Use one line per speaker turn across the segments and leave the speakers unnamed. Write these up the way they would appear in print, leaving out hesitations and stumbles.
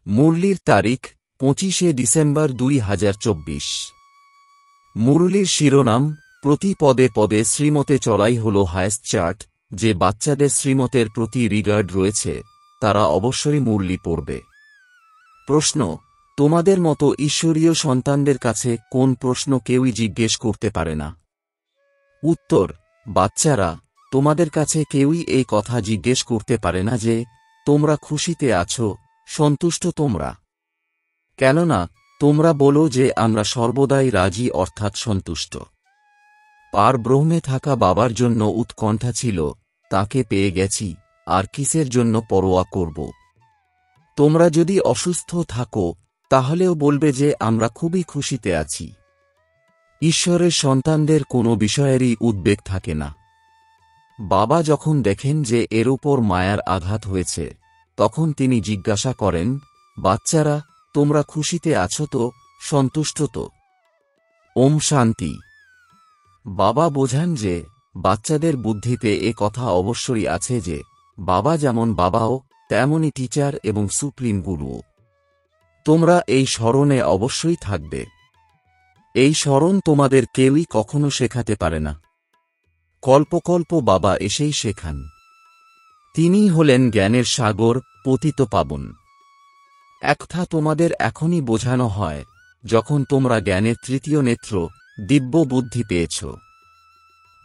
মুরলির তারিখ 25শে ডিসেম্বর 2024। মুরলির শিরোনাম, প্রতি পদে পদে শ্রীমতে চলাই হল হায়েস্ট চার্ট। যে বাচ্চাদের শ্রীমতের প্রতি রিগার্ড রয়েছে তারা অবশ্যই মুরলি পড়বে। প্রশ্ন, তোমাদের মতো ঈশ্বরীয় সন্তানদের কাছে কোন প্রশ্ন কেউই জিজ্ঞেস করতে পারে না? উত্তর, বাচ্চারা, তোমাদের কাছে কেউই এই কথা জিজ্ঞেস করতে পারে না যে তোমরা খুশিতে আছো, সন্তুষ্ট তোমরা। কেননা তোমরা বলো যে আমরা সর্বদাই রাজি অর্থাৎ সন্তুষ্ট। পার ব্রহ্মে থাকা বাবার জন্য উৎকণ্ঠা ছিল, তাকে পেয়ে গেছি, আর কিসের জন্য পরোয়া করব। তোমরা যদি অসুস্থ থাকো তাহলেও বলবে যে আমরা খুবই খুশিতে আছি। ঈশ্বরের সন্তানদের কোনো বিষয়েরই উদ্বেগ থাকে না। বাবা যখন দেখেন যে এর উপর মায়ার আঘাত হয়েছে তখন তিনি জিজ্ঞাসা করেন, বাচ্চারা, তোমরা খুশিতে আছো তো, সন্তুষ্ট তো? ওম শান্তি। বাবা বোঝান যে বাচ্চাদের বুদ্ধিতে এ কথা অবশ্যই আছে যে বাবা যেমন বাবাও তেমনই টিচার এবং সুপ্রিম গুরুও। তোমরা এই স্মরণে অবশ্যই থাকবে। এই স্মরণ তোমাদের কেউই কখনো শেখাতে পারে না। কল্পকল্প বাবা এসেই শেখান। তিনিই হলেন জ্ঞানের সাগর, পতিত পাবন। একটা তোমাদের এখনই বোঝানো হয় যখন তোমরা জ্ঞানের তৃতীয় নেত্র, দিব্য বুদ্ধি পেয়েছ।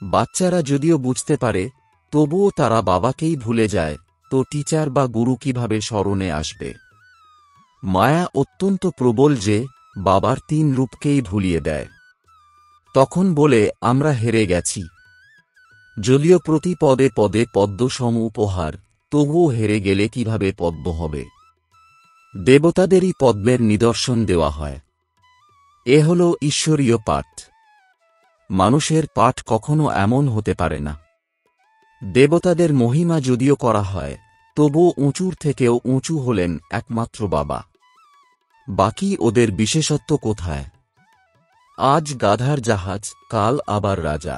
বাচ্চারা যদিও বুঝতে পারে তবুও তারা বাবাকেই ভুলে যায়, তো টিচার বা গুরু কিভাবে স্মরণে আসবে? মায়া অত্যন্ত প্রবল যে বাবার 3 রূপকেই ভুলিয়ে দেয়। তখন বলে আমরা হেরে গেছি। যদিও প্রতি পদে পদে পদ্মসম উপহার, তবুও হেরে গেলে কিভাবে পদ্ম হবে? দেবতাদেরই পদ্মের নিদর্শন দেওয়া হয়। এ হল ঈশ্বরীয় পাঠ। মানুষের পাঠ কখনো এমন হতে পারে না। দেবতাদের মহিমা যদিও করা হয় তবুও উঁচুর থেকেও উঁচু হলেন একমাত্র বাবা। বাকি ওদের বিশেষত্ব কোথায়? আজ গাধার জাহাজ, কাল আবার রাজা।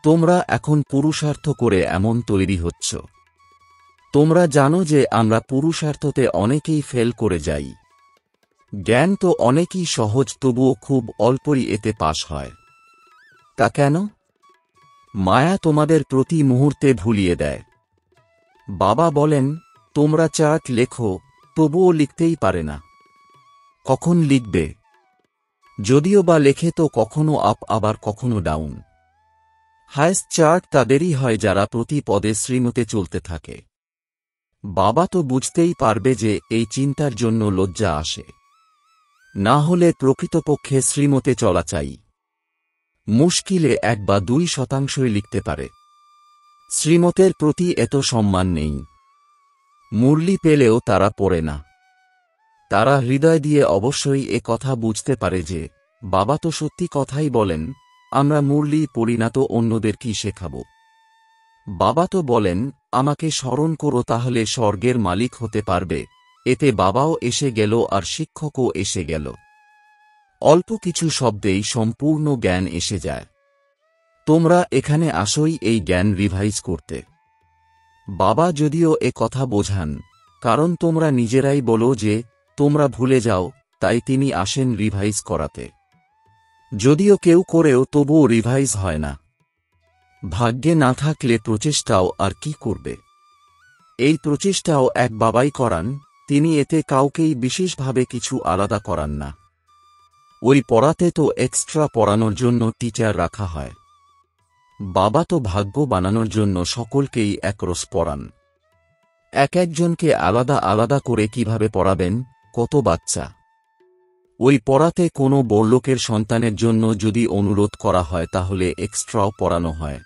তোমরা এখন পুরুষার্থ করে এমন তৈরি হচ্ছ। তোমরা জানো যে আমরা পুরুষার্থতে অনেকেই ফেল করে যাই। জ্ঞান তো অনেকই সহজ, তবুও খুব অল্পই এতে পাস হয়। তা কেন? মায়া তোমাদের প্রতি মুহূর্তে ভুলিয়ে দেয়। বাবা বলেন, তোমরা চার্ট লেখো, তবুও লিখতেই পারে না। কখন লিখবে? যদিও বা লেখে তো কখনো আপ আবার কখনো ডাউন। হায়েস্ট চার্ট তাদেরই হয় যারা প্রতি পদে শ্রীমতে চলতে থাকে। বাবা তো বুঝতেই পারবে যে এই চিন্তার জন্য লজ্জা আসে। না হলে প্রকৃতপক্ষে শ্রীমতে চলা চাই। মুশকিলে 1 বা 2% লিখতে পারে। শ্রীমতের প্রতি এত সম্মান নেই। মুরলি পেলেও তারা পড়ে না। তারা হৃদয় দিয়ে অবশ্যই এ কথা বুঝতে পারে যে বাবা তো সত্যি কথাই বলেন, আমরা মুরলি পড়ি না তো অন্যদের কি শেখাব? বাবা তো বলেন, আমাকে স্মরণ করো তাহলে স্বর্গের মালিক হতে পারবে। এতে বাবাও এসে গেল আর শিক্ষকও এসে গেল। অল্প কিছু শব্দেই সম্পূর্ণ জ্ঞান এসে যায়। তোমরা এখানে আসোই এই জ্ঞান রিভাইজ করতে। বাবা যদিও এ কথা বোঝান, কারণ তোমরা নিজেরাই বলো যে তোমরা ভুলে যাও, তাই তিনি আসেন রিভাইজ করাতে। যদিও কেউ করেও তবুও রিভাইজ হয় না। ভাগ্যে না থাকলে প্রচেষ্টাও আর কি করবে? এই প্রচেষ্টাও এক বাবাই করান, তিনি এতে কাউকেই বিশেষভাবে কিছু আলাদা করান না। ওই পড়াতে তো এক্সট্রা পড়ানোর জন্য টিচার রাখা হয়। বাবা তো ভাগ্য বানানোর জন্য সকলকেই একরস পড়ান। এক একজনকে আলাদা আলাদা করে কিভাবে পড়াবেন? কত বাচ্চা! ওই পড়াতে কোনো বড়লোকের সন্তানের জন্য যদি অনুরোধ করা হয় তাহলে এক্সট্রাও পড়ানো হয়।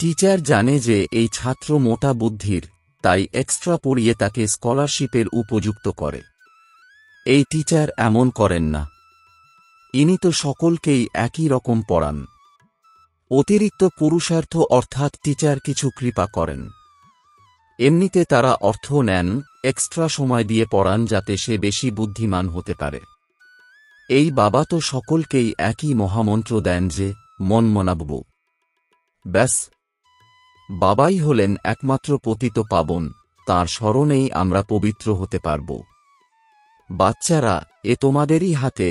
টিচার জানে যে এই ছাত্র মোটা বুদ্ধির, তাই এক্সট্রা পড়িয়ে তাকে স্কলারশিপের উপযুক্ত করে। এই টিচার এমন করেন না। ইনি তো সকলকেই একই রকম পড়ান। অতিরিক্ত পুরুষার্থ অর্থাৎ টিচার কিছু কৃপা করেন। এমনিতে তারা অর্থ নেন, এক্সট্রা সময় দিয়ে পড়ান যাতে সে বেশি বুদ্ধিমান হতে পারে। এই বাবা তো সকলকেই একই মহামন্ত্র দেন যে মন মনাবব। ব্যাস, বাবাই হলেন একমাত্র পতিত পাবন, তাঁর স্মরণেই আমরা পবিত্র হতে পারব। বাচ্চারা, এ তোমাদেরই হাতে,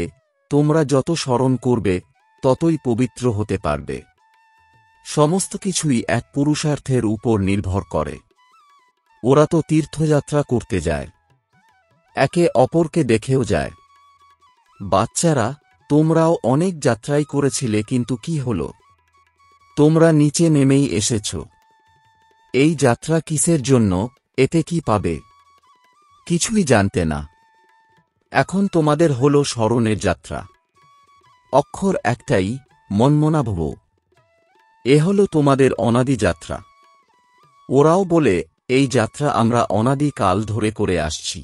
তোমরা যত স্মরণ করবে ততই পবিত্র হতে পারবে। সমস্ত কিছুই এক পুরুষার্থের উপর নির্ভর করে। ওরা তো তীর্থযাত্রা করতে যায়, একে অপরকে দেখেও যায়। বাচ্চারা, তোমরাও অনেক যাত্রাই করেছিলে, কিন্তু কি হলো? তোমরা নিচে নেমেই এসেছ। এই যাত্রা কিসের জন্য, এতে কি পাবে? কিছুই জানতে না। এখন তোমাদের হলো স্মরণের যাত্রা। অক্ষর একটাই, মন্মনাভব। এ হলো তোমাদের অনাদি যাত্রা। ওরাও বলে, এই যাত্রা আমরা অনাদি কাল ধরে করে আসছি।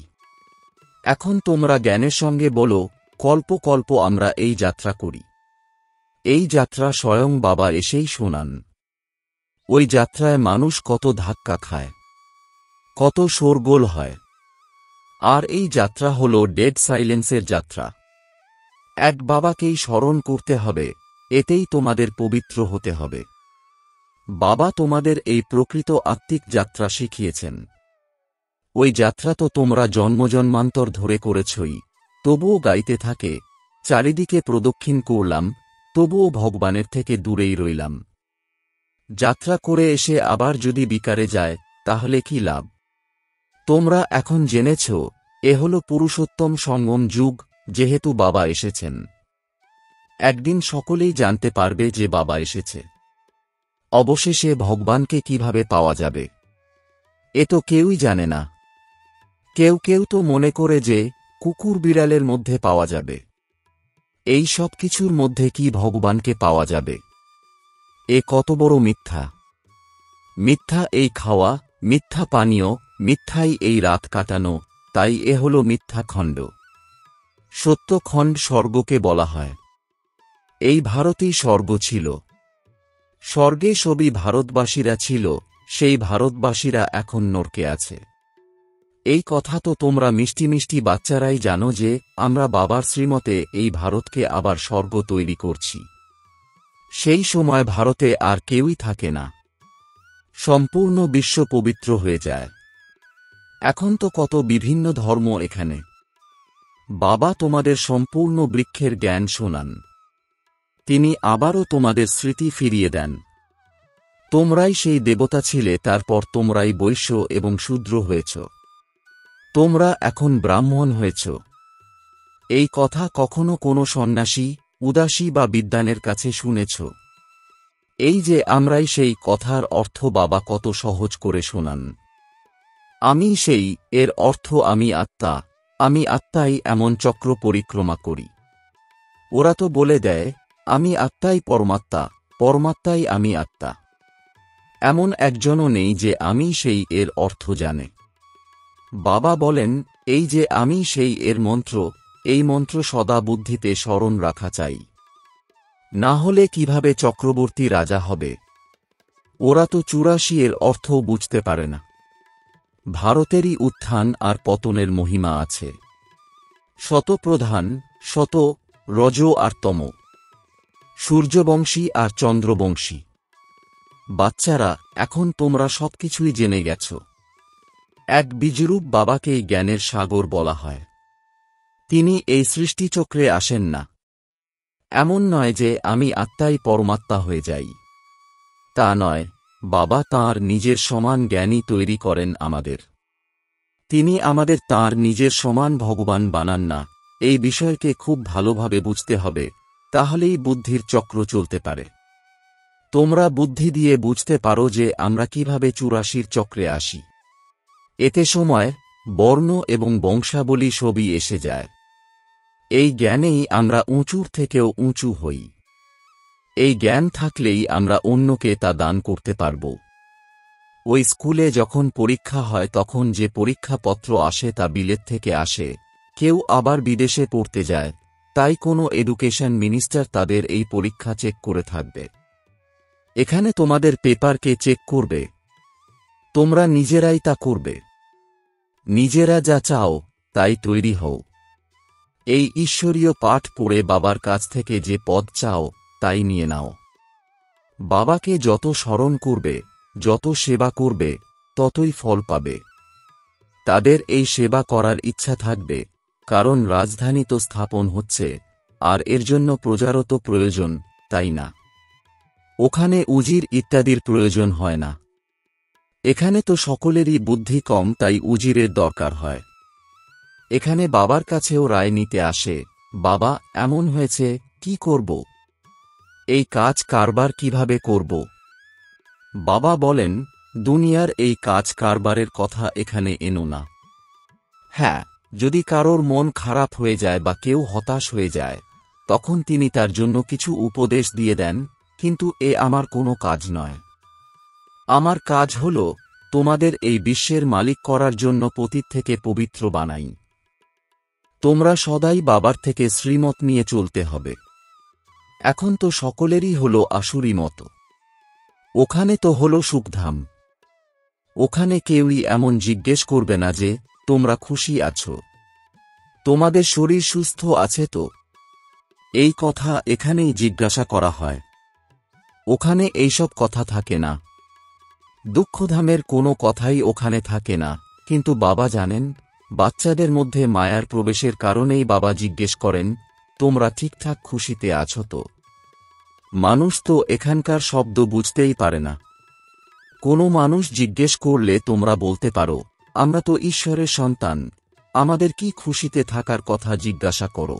এখন তোমরা জ্ঞানের সঙ্গে বলো, কল্প কল্প আমরা এই যাত্রা করি। এই যাত্রা স্বয়ং বাবা এসেই শোনান। ওই যাত্রায় মানুষ কত ধাক্কা খায়, কত শোরগোল হয়। আর এই যাত্রা হল ডেড সাইলেন্সের যাত্রা। এক বাবাকেই স্মরণ করতে হবে, এতেই তোমাদের পবিত্র হতে হবে। বাবা তোমাদের এই প্রকৃত আত্মিক যাত্রা শিখিয়েছেন। ওই যাত্রা তো তোমরা জন্মজন্মান্তর ধরে করেছই, তবুও গাইতে থাকে, চারিদিকে প্রদক্ষিণ করলাম, তবুও ভগবানের থেকে দূরেই রইলাম। যাত্রা করে এসে আবার যদি বিকারে যায়, তাহলে কি লাভ? তোমরা এখন জেনেছ, এ হল পুরুষোত্তম সঙ্গম যুগ, যেহেতু বাবা এসেছেন। একদিন সকলেই জানতে পারবে যে বাবা এসেছে। অবশেষে ভগবানকে কিভাবে পাওয়া যাবে, এ তো কেউই জানে না। কেউ কেউ তো মনে করে যে কুকুর বিড়ালের মধ্যে পাওয়া যাবে। এই সব কিছুর মধ্যে কি ভগবানকে পাওয়া যাবে? এ কত বড় মিথ্যা! মিথ্যা এই খাওয়া, মিথ্যা পানীয়, মিথ্যাই এই রাত কাটানো, তাই এ হল মিথ্যা খণ্ড। সত্য খণ্ড স্বর্গকে বলা হয়। এই ভারতেই স্বর্গ ছিল। স্বর্গে সবই ভারতবাসীরা ছিল, সেই ভারতবাসীরা এখন নরকে আছে। এই কথা তো তোমরা মিষ্টি মিষ্টি বাচ্চারাই জানো যে আমরা বাবার শ্রীমতে এই ভারতকে আবার স্বর্গ তৈরি করছি। সেই সময় ভারতে আর কেউই থাকে না, সম্পূর্ণ বিশ্ব পবিত্র হয়ে যায়। এখন তো কত বিভিন্ন ধর্ম এখানে। বাবা তোমাদের সম্পূর্ণ বৃক্ষের জ্ঞান শোনান। তিনি আবারও তোমাদের স্মৃতি ফিরিয়ে দেন। তোমরাই সেই দেবতা ছিলে, তারপর তোমরাই বৈশ্য এবং শূদ্র হয়েছ। তোমরা এখন ব্রাহ্মণ হয়েছ। এই কথা কখনো কোনো সন্ন্যাসী, উদাসী বা বিদ্বানের কাছে শুনেছ? এই যে আমরাই সেই কথার অর্থ বাবা কত সহজ করে শোনান। আমি সেই, এর অর্থ আমি আত্মা, আমি আত্মাই এমন চক্র পরিক্রমা করি। ওরা তো বলে দেয়, আমি আত্মাই পরমাত্মা, পরমাত্মাই আমি আত্মা। এমন একজনও নেই যে আমি সেই এর অর্থ জানে। বাবা বলেন, এই যে আমি সেই এর মন্ত্র, এই মন্ত্র সদা বুদ্ধিতে স্মরণ রাখা চাই। না হলে কিভাবে চক্রবর্তী রাজা হবে? ওরা তো ৮৪ এর অর্থও বুঝতে পারে না। ভারতেরই উত্থান আর পতনের মহিমা আছে। শতপ্রধান, শত, রজ আর তম, সূর্যবংশী আর চন্দ্রবংশী। বাচ্চারা, এখন তোমরা সবকিছুই জেনে গেছ। এক বীজরূপ বাবাকেই জ্ঞানের সাগর বলা হয়। তিনি এই সৃষ্টিচক্রে আসেন না। এমন নয় যে আমি আত্মাই পরমাত্মা হয়ে যাই, তা নয়। বাবা তাঁর নিজের সমান জ্ঞানী তৈরি করেন আমাদের। তিনি আমাদের তাঁর নিজের সমান ভগবান বানান না। এই বিষয়কে খুব ভালোভাবে বুঝতে হবে, তাহলেই বুদ্ধির চক্র চলতে পারে। তোমরা বুদ্ধি দিয়ে বুঝতে পারো যে আমরা কিভাবে ৮৪ চক্রে আসি। এতে সময়, বর্ণ এবং বংশাবলী সবই এসে যায়। এই জ্ঞানেই আমরা উঁচুর থেকেও উঁচু হই। এই জ্ঞান থাকলেই আমরা অন্যকে তা দান করতে পারব। ওই স্কুলে যখন পরীক্ষা হয় তখন যে পরীক্ষাপত্র আসে তা বিলেত থেকে আসে, কেউ আবার বিদেশে পড়তে যায়, তাই কোনো এডুকেশন মিনিস্টার তাদের এই পরীক্ষা চেক করে থাকবে। এখানে তোমাদের পেপারকে চেক করবে, তোমরা নিজেরাই তা করবে। নিজেরা যা চাও তাই তৈরি হও। এই ঈশ্বরীয় পাঠ পড়ে বাবার কাছ থেকে যে পদ চাও তাই নিয়ে নাও। বাবাকে যত স্মরণ করবে, যত সেবা করবে, ততই ফল পাবে। তাদের এই সেবা করার ইচ্ছা থাকবে, কারণ রাজধানী তো স্থাপন হচ্ছে, আর এর জন্য প্রজারও তো প্রয়োজন, তাই না? ওখানে উজির ইত্যাদির প্রয়োজন হয় না। এখানে তো সকলেরই বুদ্ধি কম, তাই উজিরের দরকার হয়। এখানে বাবার কাছেও রায় নিতে আসে, বাবা এমন হয়েছে, কি করব? এই কাজ কারবার কিভাবে করব? বাবা বলেন, দুনিয়ার এই কাজ কারবারের কথা এখানে এনো না। হ্যাঁ, যদি কারোর মন খারাপ হয়ে যায় বা কেউ হতাশ হয়ে যায়, তখন তিনি তার জন্য কিছু উপদেশ দিয়ে দেন, কিন্তু এ আমার কোনো কাজ নয়। আমার কাজ হল তোমাদের এই বিশ্বের মালিক করার জন্য পতীত থেকে পবিত্র বানাই। তোমরা সদাই বাবার থেকে শ্রীমত নিয়ে চলতে হবে। এখন তো সকলেরই হল আসুরি মত। ওখানে তো হল সুখধাম। ওখানে কেউই এমন জিজ্ঞেস করবে না যে তোমরা খুশি আছো, তোমাদের শরীর সুস্থ আছে তো। এই কথা এখানেই জিজ্ঞাসা করা হয়। ওখানে এইসব কথা থাকে না। দুঃখধামের কোনো কথাই ওখানে থাকে না। কিন্তু বাবা জানেন, বাচ্চাদের মধ্যে মায়ার প্রবেশের কারণেই বাবা জিজ্ঞেস করেন, তোমরা ঠিকঠাক খুশিতে আছো তো? মানুষ তো এখানকার শব্দ বুঝতেই পারে না। কোনো মানুষ জিজ্ঞেস করলে তোমরা বলতে পারো, আমরা তো ঈশ্বরের সন্তান, আমাদের কি খুশিতে থাকার কথা জিজ্ঞাসা করো?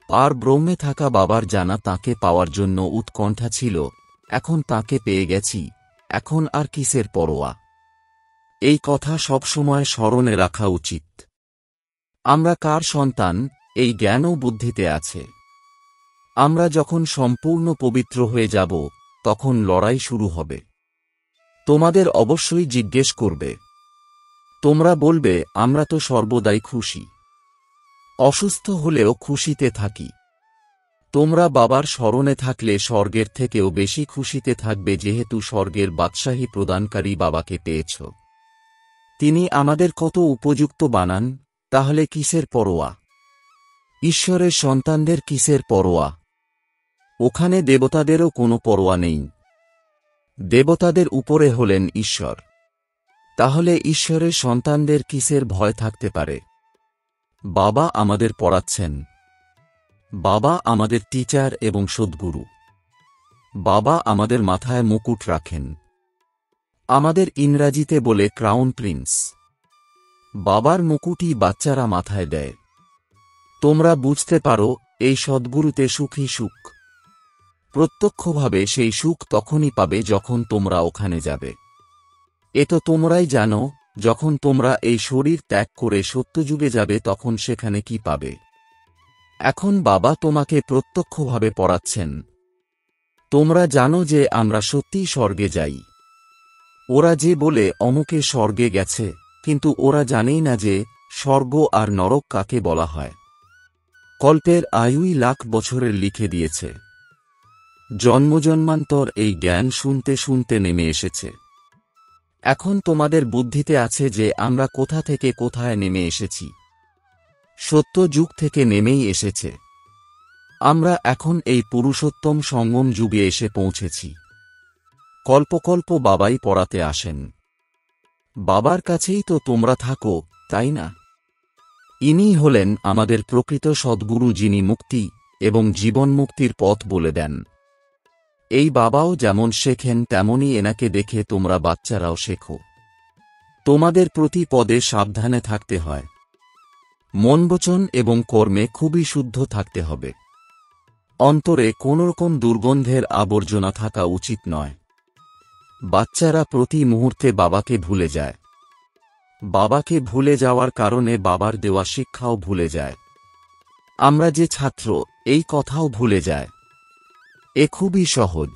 আর ব্রহ্মে থাকা বাবার জানা তাকে পাওয়ার জন্য উৎকণ্ঠা ছিল, এখন তাকে পেয়ে গেছি, এখন আর কিসের পরোয়া? এই কথা সবসময় স্মরণে রাখা উচিত। আমরা কার সন্তান, এই জ্ঞানও বুদ্ধিতে আছে। আমরা যখন সম্পূর্ণ পবিত্র হয়ে যাব, তখন লড়াই শুরু হবে। তোমাদের অবশ্যই জিজ্ঞেস করবে। তোমরা বলবে, আমরা তো সর্বদাই খুশি, অসুস্থ হলেও খুশিতে থাকি। তোমরা বাবার স্মরণে থাকলে স্বর্গের থেকেও বেশি খুশিতে থাকবে, যেহেতু স্বর্গের বাদশাহী প্রদানকারী বাবাকে পেয়েছ। তিনি আমাদের কত উপযুক্ত বানান, তাহলে কিসের পরোয়া? ঈশ্বরের সন্তানদের কিসের পরোয়া? ওখানে দেবতাদেরও কোনো পরোয়া নেই। দেবতাদের উপরে হলেন ঈশ্বর। তাহলে ঈশ্বরের সন্তানদের কিসের ভয় থাকতে পারে? বাবা আমাদের পড়াচ্ছেন। বাবা আমাদের টিচার এবং সদ্গুরু। বাবা আমাদের মাথায় মুকুট রাখেন। আমাদের ইংরাজিতে বলে ক্রাউন প্রিন্স। বাবার মুকুটই বাচ্চারা মাথায় দেয়। তোমরা বুঝতে পারো, এই সদ্গুরুতে সুখই সুখ। প্রত্যক্ষভাবে সেই সুখ তখনই পাবে যখন তোমরা ওখানে যাবে। এ তো তোমরাই জানো, যখন তোমরা এই শরীর ত্যাগ করে সত্যযুগে যাবে তখন সেখানে কি পাবে। এখন বাবা তোমাকে প্রত্যক্ষভাবে পড়াচ্ছেন। তোমরা জানো যে আমরা সত্যিই স্বর্গে যাই। ওরা যে বলে অমুকে স্বর্গে গেছে, কিন্তু ওরা জানেই না যে স্বর্গ আর নরক কাকে বলা হয়। কল্পের আয়ুই লাখ বছরের লিখে দিয়েছে। জন্মজন্মান্তর এই জ্ঞান শুনতে শুনতে নেমে এসেছে। এখন তোমাদের বুদ্ধিতে আছে যে আমরা কোথা থেকে কোথায় নেমে এসেছি। সত্য যুগ থেকে নেমেই এসেছে। আমরা এখন এই পুরুষোত্তম সঙ্গম যুগে এসে পৌঁছেছি। কল্পকল্প বাবাই পড়াতে আসেন। বাবার কাছেই তো তোমরা থাকো, তাই না? ইনিই হলেন আমাদের প্রকৃত সদ্গুরু, যিনি মুক্তি এবং জীবন মুক্তির পথ বলে দেন। এই বাবাও যেমন শেখেন, তেমনি এনাকে দেখে তোমরা বাচ্চারাও শেখো। তোমাদের প্রতি পদে সাবধানে থাকতে হয়। মন বচন এবং কর্মে খুবই শুদ্ধ থাকতে হবে। অন্তরে কোনোরকম দুর্গন্ধের আবর্জনা থাকা উচিত নয়। বাচ্চারা প্রতি মুহূর্তে বাবাকে ভুলে যায়। বাবাকে ভুলে যাওয়ার কারণে বাবার দেওয়া শিক্ষাও ভুলে যায়। আমরা যে ছাত্র, এই কথাও ভুলে যায়। এ খুবই সহজ।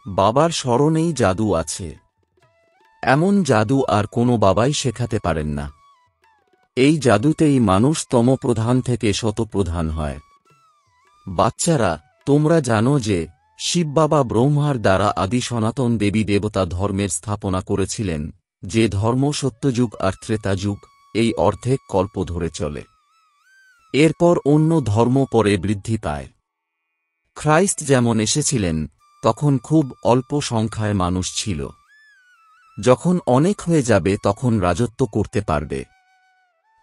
বাবার স্মরণেই জাদু আছে। এমন জাদু আর কোনো বাবাই শেখাতে পারেন না। এই জাদুতেই মানুষ তমপ্রধান থেকে শতপ্রধান হয়। বাচ্চারা, তোমরা জানো যে শিব বাবা ব্রহ্মার দ্বারা আদি সনাতন দেবী দেবতা ধর্মের স্থাপনা করেছিলেন, যে ধর্ম সত্যযুগ আর ত্রেতাযুগ, এই অর্ধেক কল্প ধরে চলে। এরপর অন্য ধর্ম পরে বৃদ্ধি পায়। খ্রাইস্ট যেমন এসেছিলেন, তখন খুব অল্প সংখ্যায় মানুষ ছিল। যখন অনেক হয়ে যাবে তখন রাজত্ব করতে পারবে।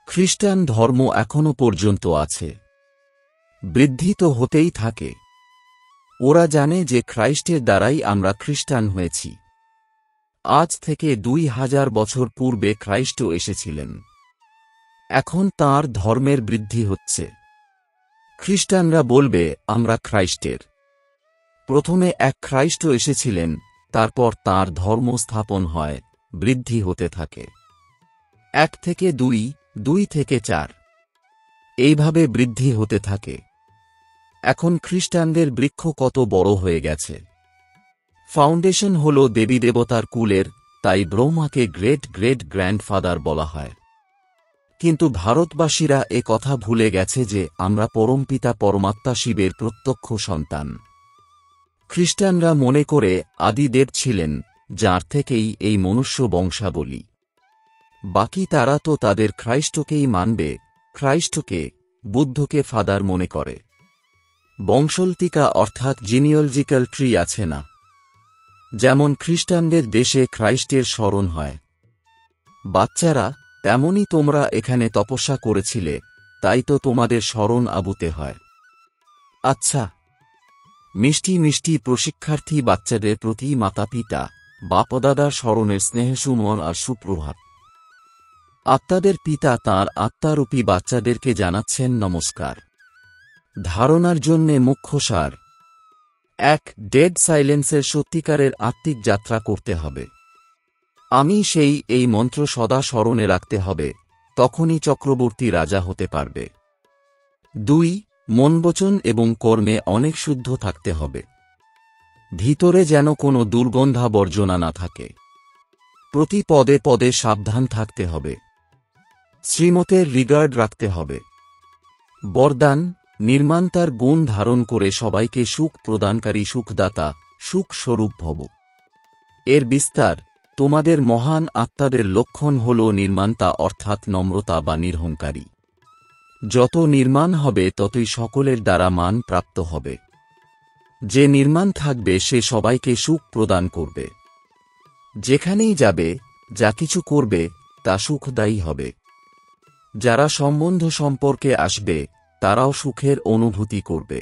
খ্রিস্টান ধর্ম এখনও পর্যন্ত আছে, বৃদ্ধি তো হতেই থাকে। ওরা জানে যে খ্রাইস্টের দ্বারাই আমরা খ্রিস্টান হয়েছি। আজ থেকে 2000 বছর পূর্বে খ্রাইস্টও এসেছিলেন। এখন তাঁর ধর্মের বৃদ্ধি হচ্ছে। খ্রিস্টানরা বলবে আমরা খ্রাইস্টের। প্রথমে এক খ্রাইস্ট এসেছিলেন, তারপর তাঁর ধর্ম স্থাপন হয়, বৃদ্ধি হতে থাকে। 1 থেকে 2, 2 থেকে 4, এইভাবে বৃদ্ধি হতে থাকে। এখন খ্রিস্টানদের বৃক্ষ কত বড় হয়ে গেছে। ফাউন্ডেশন হল দেবী দেবতার কুলের, তাই ব্রহ্মাকে গ্রেট গ্রেট গ্র্যান্ডফাদার বলা হয়। কিন্তু ভারতবাসীরা এ কথা ভুলে গেছে যে আমরা পরমপিতা পরমাত্মা শিবের প্রত্যক্ষ সন্তান। খ্রিস্টানরা মনে করে আদিদেব ছিলেন, যার থেকেই এই মনুষ্য বংশাবলী। বাকি তারা তো তাদের খ্রাইস্টকেই মানবে, খ্রাইস্টকে, বুদ্ধকে ফাদার মনে করে। বংশলতিকা অর্থাৎ জিনিওলজিক্যাল ট্রি আছে না? যেমন খ্রিস্টানদের দেশে খ্রাইস্টের স্মরণ হয়। বাচ্চারা, তেমনি তোমরা এখানে তপস্যা করেছিলে, তাই তো তোমাদের স্মরণ আবুতে হয়। আচ্ছা, মিষ্টি মিষ্টি প্রশিক্ষার্থী বাচ্চাদের প্রতি মাতাপিতা, বাপদাদার স্মরণের স্নেহসুমন আর সুপ্রভাত। আত্মাদের পিতা তাঁর আত্মারূপী বাচ্চাদেরকে জানাচ্ছেন নমস্কার। ধারণার জন্যে মুখ্য সার: 1. ডেড সাইলেন্সের সত্যিকারের আত্মিক যাত্রা করতে হবে। আমি সেই এই মন্ত্র সদা স্মরণে রাখতে হবে, তখনই চক্রবর্তী রাজা হতে পারবে। 2. মন বচন এবং কর্মে অনেক শুদ্ধ থাকতে হবে। ভিতরে যেন কোনো দুর্গন্ধা বর্জনা না থাকে। প্রতি পদে পদে সাবধান থাকতে হবে। শ্রীমতের রিগার্ড রাখতে হবে। বরদান: নির্মান্তার গুণ ধারণ করে সবাইকে সুখ প্রদানকারী সুখদাতা, সুখ স্বরূপ ভব। এর বিস্তার: তোমাদের মহান আত্মাদের লক্ষণ হল নির্মান্তা অর্থাৎ নম্রতা বা নিরহংকারী। যত নির্মাণ হবে ততই সকলের দ্বারা মান প্রাপ্ত হবে। যে নির্মাণ থাকবে সে সবাইকে সুখ প্রদান করবে। যেখানেই যাবে, যা কিছু করবে, তা সুখদায়ী হবে। যারা সম্বন্ধ সম্পর্কে আসবে, তারাও সুখের অনুভূতি করবে।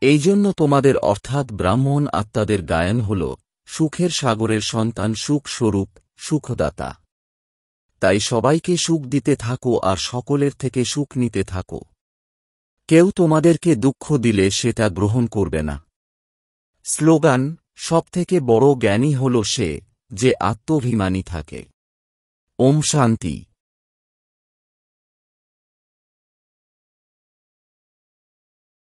এই জন্য তোমাদের অর্থাৎ ব্রাহ্মণ আত্মাদের গায়ন হল সুখের সাগরের সন্তান, সুখ স্বরূপ, সুখদাতা। তাই সবাইকে সুখ দিতে থাকো আর সকলের থেকে সুখ নিতে থাকো। কেউ তোমাদেরকে দুঃখ দিলে সেটা গ্রহণ করবে না। স্লোগান: সবথেকে বড় জ্ঞানী হল সে, যে আত্মাভিমানী থাকে। ওম শান্তি।